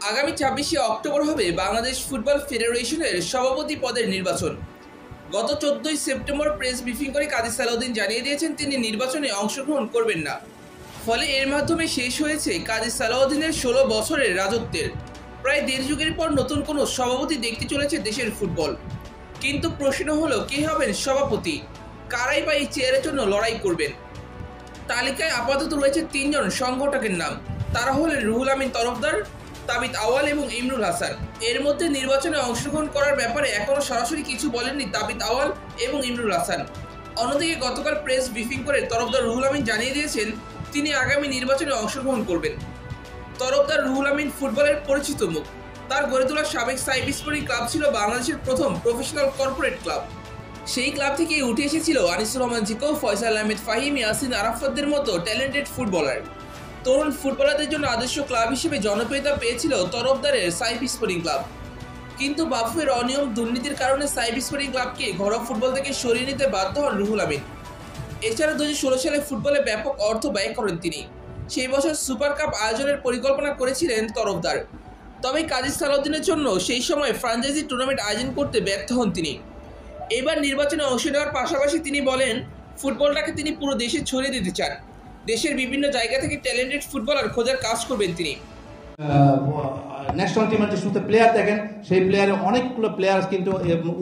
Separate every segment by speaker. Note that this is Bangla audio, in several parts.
Speaker 1: আগামী ২৬শে অক্টোবর হবে বাংলাদেশ ফুটবল ফেডারেশনের সভাপতি পদের নির্বাচন। গত ১৪ই সেপ্টেম্বর প্রেস ব্রিফিং করে কাজী সালাউদ্দিন জানিয়ে দিয়েছেন তিনি নির্বাচনে অংশগ্রহণ করবেন না। ফলে এর মাধ্যমে শেষ হয়েছে কাজী সালাউদ্দিনের ১৬ বছরের রাজত্বের। প্রায় দেড় যুগের পর নতুন কোনো সভাপতি দেখতে চলেছে দেশের ফুটবল। কিন্তু প্রশ্ন হলো কে হবেন সভাপতি, কারাই বা এই চেয়ারের জন্য লড়াই করবেন। তালিকায় আপাতত রয়েছে ৩ জন সংগঠকের নাম। তারা হলেন রুহুল আমিন তরফদার, তাবিত আওয়াল এবং ইমরুল হাসান। এর মধ্যে নির্বাচনে অংশগ্রহণ করার ব্যাপারে এখনও সরাসরি কিছু বলেননি তাবিত আওয়াল এবং ইমরুল হাসান। অন্যদিকে গতকাল প্রেস ব্রিফিং করে তরফদার রুহুল আমিন জানিয়ে দিয়েছেন তিনি আগামী নির্বাচনে অংশগ্রহণ করবেন। তরফদার রুহুল আমিন ফুটবলের পরিচিত মুখ। তার গড়ে তোলা সাবেক সাইব স্পোর্টিং ক্লাব ছিল বাংলাদেশের প্রথম প্রফেশনাল কর্পোরেট ক্লাব। সেই ক্লাব থেকে উঠে এসেছিল আনিসুর রহমান জিকো, ফয়সাল আহমেদ ফাহিম, ইয়াসিন আরাফাতদের মতো ট্যালেন্টেড ফুটবলার। তরুণ ফুটবলারদের জন্য আদর্শ ক্লাব হিসেবে জনপ্রিয়তা পেয়েছিল তরফদারের সাইব স্পোর্টিং ক্লাব। কিন্তু বাফুফের অনিয়ম দুর্নীতির কারণে সাইব স্পোর্টিং ক্লাবকে ঘরোয়া ফুটবল থেকে সরিয়ে নিতে বাধ্য হন রুহুল আমিন। এছাড়া ২০১৬ সালে ফুটবলে ব্যাপক অর্থ ব্যয় করেন তিনি। সেই বছর সুপার কাপ আয়োজনের পরিকল্পনা করেছিলেন তরফদার। তবে কাজী সালাউদ্দিনের জন্য সেই সময় ফ্র্যাঞ্চাইজি টুর্নামেন্ট আয়োজন করতে ব্যর্থ হন তিনি। এবার নির্বাচনে অংশ নেওয়ার পাশাপাশি তিনি বলেন ফুটবলটাকে তিনি পুরো দেশে ছড়িয়ে দিতে চান। দেশের বিভিন্ন জায়গা থেকে ট্যালেন্টেড ফুটবলার খোঁজার কাজ করবেন তিনি।
Speaker 2: ন্যাশনাল টিমের যে শুধু প্লেয়ার দেখেন, সেই প্লেয়ারে অনেকগুলো প্লেয়ার কিন্তু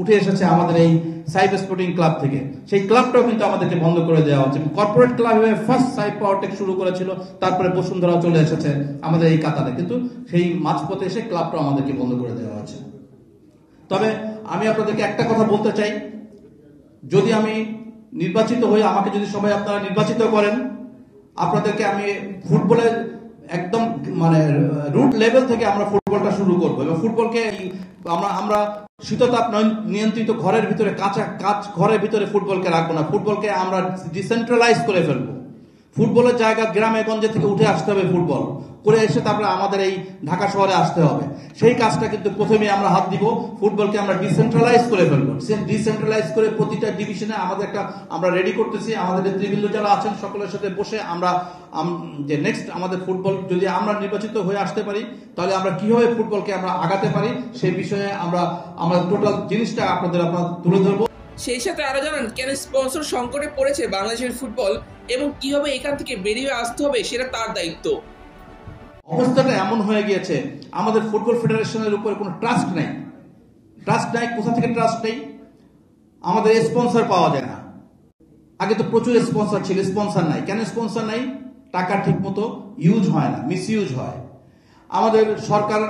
Speaker 2: উঠে এসেছে আমাদের এই সাইব স্পোর্টিং ক্লাব থেকে। সেই ক্লাবটাও কিন্তু আমাদেরকে বন্ধ করে দেওয়া হচ্ছে। কর্পোরেট ক্লাব হিসেবে ফার্স্ট সাইব পাওয়ারটেক শুরু করেছিল, তারপরে বসুন্ধরা চলে এসেছে আমাদের এই কাতারে, কিন্তু সেই মাঝপথে এসে ক্লাবটাও আমাদেরকে বন্ধ করে দেওয়া হচ্ছে। তবে আমি আপনাদেরকে একটা কথা বলতে চাই, যদি আমি নির্বাচিত হই, আমাকে যদি সবাই আপনারা নির্বাচিত করেন, আপনাদেরকে আমি ফুটবলের একদম রুট লেভেল থেকে আমরা ফুটবলটা শুরু করবো এবং ফুটবলকে আমরা শীততাপ নিয়ন্ত্রিত ঘরের ভিতরে কাঁচ ঘরের ভিতরে ফুটবলকে রাখবো না। ফুটবলকে আমরা ডিসেন্ট্রালাইজ করে ফেলবো। ফুটবলের জায়গা গ্রামে গঞ্জে থেকে উঠে আসতে হবে, ফুটবল করে এসে তারপরে আমাদের এই ঢাকা শহরে আসতে হবে। সেই কাজটা কিন্তু প্রথমে আমরা হাত দিব, ফুটবলকে আমরা ডিসেন্ট্রালাইজ করে ফেলবো। ডিসেন্ট্রালাইজ করে প্রতিটা ডিভিশনে আমাদের আমরা রেডি করতেছি। আমাদের নেতৃবৃন্দ যারা আছেন সকলের সাথে বসে আমরা যে নেক্সট আমাদের ফুটবল যদি আমরা নির্বাচিত হয়ে আসতে পারি, তাহলে আমরা কিভাবে ফুটবলকে আমরা আগাতে পারি সেই বিষয়ে আমরা টোটাল জিনিসটা আপনারা তুলে ধরবো।
Speaker 1: সেই সাথে আরো জানান কেন স্পন্সর সংকটে পড়েছে বাংলাদেশের ফুটবল এবং কিভাবে এখান থেকে বেরিয়ে আসতে হবে সেটা তার দায়িত্ব।
Speaker 2: অবস্থাটা এমন হয়ে গিয়েছে, আমাদের ফুটবল ফেডারেশনের উপরে কোনো ট্রাস্ট নাই। কোথা থেকে ট্রাস্ট নেই? আমাদের স্পন্সর পাওয়া যায় না। আগে তো প্রচুর স্পন্সর ছিল, স্পন্সর নাই। কেন স্পন্সর নাই? টাকা ঠিক মতো ইউজ হয় না, মিস ইউজ হয়। আমাদের সরকার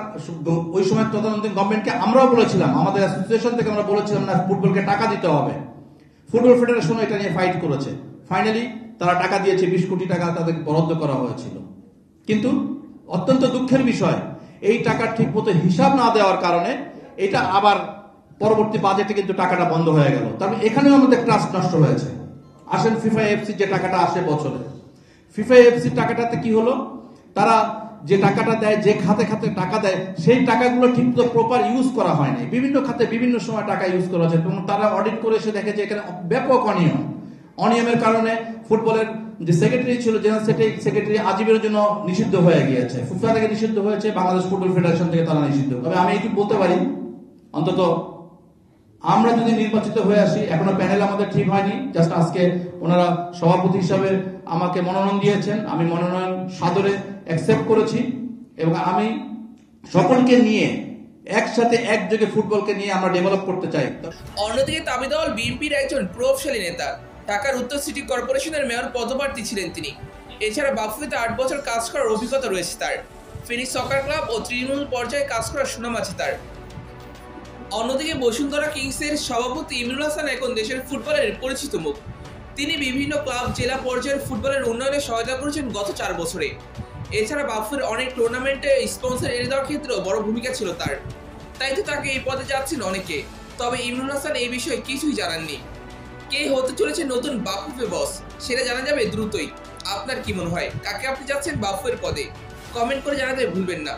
Speaker 2: ওই সময় তদানীন্তন গভর্নমেন্টকে আমরাও বলেছিলাম, আমাদের অ্যাসোসিয়েশন থেকে আমরা বলেছিলাম না ফুটবলকে টাকা দিতে হবে। ফুটবল ফেডারেশন এটা নিয়ে ফাইট করেছে। ফাইনালি তারা টাকা দিয়েছে, ২০ কোটি টাকা তাদের বরাদ্দ করা হয়েছিল। কিন্তু অত্যন্ত দুঃখের বিষয়, এই টাকার ঠিক মতো হিসাব না দেওয়ার কারণে এটা আবার পরবর্তী বাজেটে কিন্তু টাকাটা বন্ধ হয়ে গেল। তারপরে এখানেও আমাদের ট্রাস্ট নষ্ট হয়েছে। আসেন ফিফা এফসি যে টাকাটা আসে বছরে, ফিফা এফসি টাকাটাতে কি হলো? তারা যে টাকাটা দেয়, যে খাতে খাতে টাকা দেয়, সেই টাকাগুলো ঠিক মতো প্রপার ইউজ করা হয় নাই। বিভিন্ন খাতে বিভিন্ন সময় টাকা ইউজ করা হচ্ছে এবং তারা অডিট করে এসে দেখে যে এখানে ব্যাপক অনিয়মের কারণে ফুটবলের যে সেক্রেটারি ছিল, জেনারেল সেক্রেটারি আজীবনের জন্য নিষিদ্ধ হয়ে গিয়েছে। ফিফা থেকে নিষিদ্ধ হয়েছে, বাংলাদেশ ফুটবল ফেডারেশন থেকে তারা নিষিদ্ধ। তবে আমি একটু বলতে পারি, অন্তত আমরা যদি নির্বাচিত হয়ে আসি, এখনো প্যানেল আমাদের ঠিক হয়নি, জাস্ট আজকে ওনারা সভাপতি হিসাবে আমাকে মনোনয়ন দিয়েছেন। আমি মনোনয়ন সাদরে অ্যাকসেপ্ট করেছি এবং আমি সকলকে নিয়ে একসাথে একযোগে ফুটবলকে নিয়ে আমরা ডেভেলপ করতে চাই।
Speaker 1: অন্যদিকে তাবিত আওয়াল বিএনপির একজন প্রভাবশালী নেতা। ঢাকার উত্তর সিটি কর্পোরেশনের মেয়র পদপ্রার্থী ছিলেন তিনি। এছাড়া বাফুফেতে ৮ বছর কাজ করার অভিজ্ঞতা রয়েছে তার। ফিনিক্স সকার ক্লাব ও তৃণমূল পর্যায়ে কাজ করার সুনাম আছে তার। অন্যদিকে বসুন্ধরা কিংসের সভাপতি ইমরুল হাসান এখন দেশের ফুটবলের পরিচিত মুখ। তিনি বিভিন্ন ক্লাব জেলা পর্যায়ের ফুটবলের উন্নয়নে সহায়তা করেছেন গত ৪ বছরে। এছাড়া বাফুফের অনেক টুর্নামেন্টে স্পন্সর এনে দেওয়ার ক্ষেত্রেও বড় ভূমিকা ছিল তার। তাই তো তাকে এই পদে যাচ্ছেন অনেকে। তবে ইমরুল হাসান এই বিষয়ে কিছুই জানাননি। কে হতে চলেছে নতুন বাফুফে বস সেটা জানা যাবে দ্রুতই। আপনার কি মনে হয়, কাকে আপনি যাচ্ছেন বাফুফের পদে? কমেন্ট করে জানাতে ভুলবেন না।